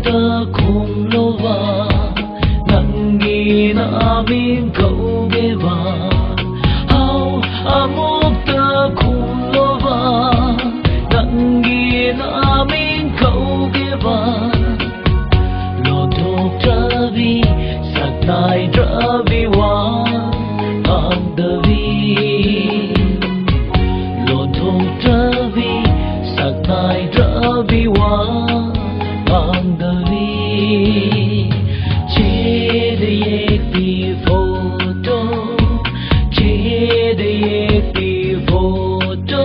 ta khum lova nangi na min kauge va hau amuk ta khum lova nangi na min kauge va lo thok travi satai travi wa andavi lo thok travi satai travi wa andavi chede ek pi photo chede ek pi photo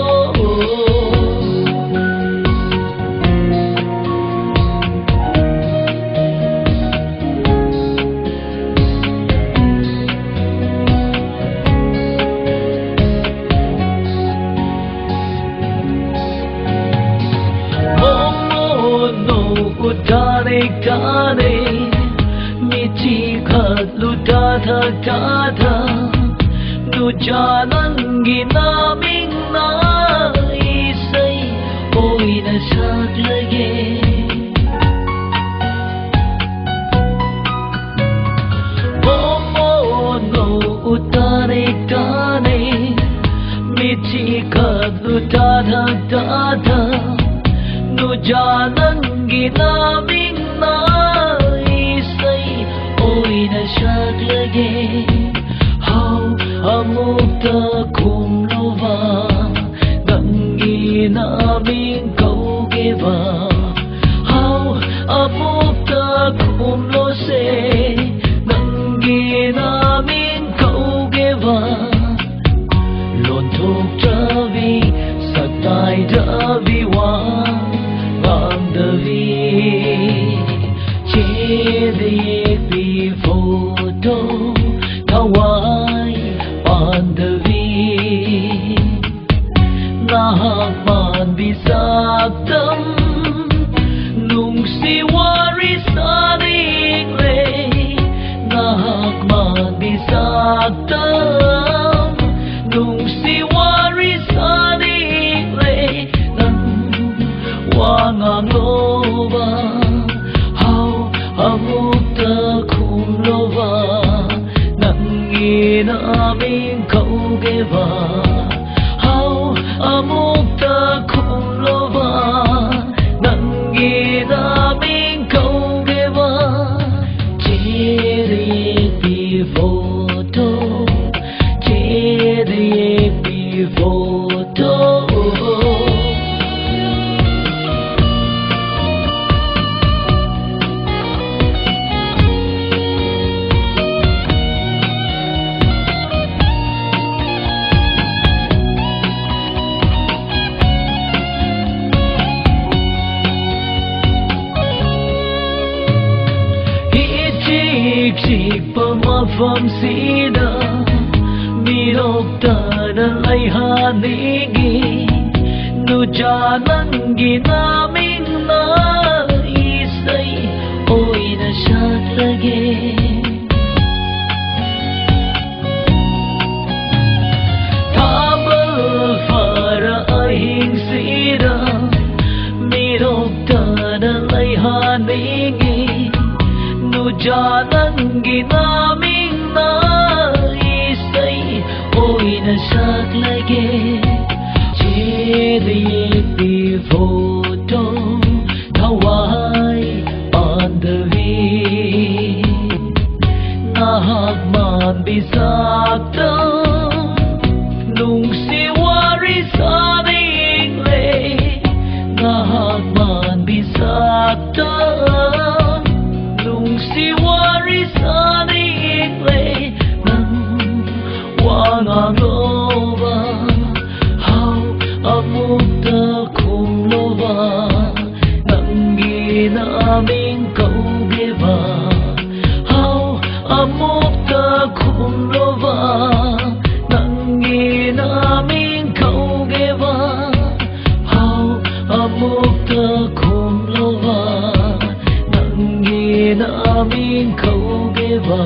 utane tane michi khat luta tha ta tha nu janangi na ming na isai oi na sak lage no utane tane michi khat luta tha ta tha nu janangi na ming na isai oi na sak lage hau amuk ta khum lova nangi na ming kauge va hau amuk ta khum lo se nangi na ming kauge va lon thok travi satai travi wa andavi chede ek pi photo thawai andavi nahak man bisaktam nung si wari saning le nahak man bisaktam nung si wari saning le wangang lova hau amuk ta khum lova nangi na min kauge va hau amuk ta khum lova nangi na min kauge va chede ek pi photo chede ek pi photo chik pa mafam sida mirok ta na lai hanigi nu janangi na ming na isai oi na sak lage tabal fara ahing sida mirok ta na lai hanigi nu janangi na ming na isai oi na sak lage chede ek pi photo thawai andavi nahak man bisaktam nung si wari saning le nahak man bisaktam si wari saning le nang wangang lova hau amuk ta khum lova nangi na min kauge va hau amuk ta khum lova nangi na min kauge va hau amuk ta khum lova na min kauge va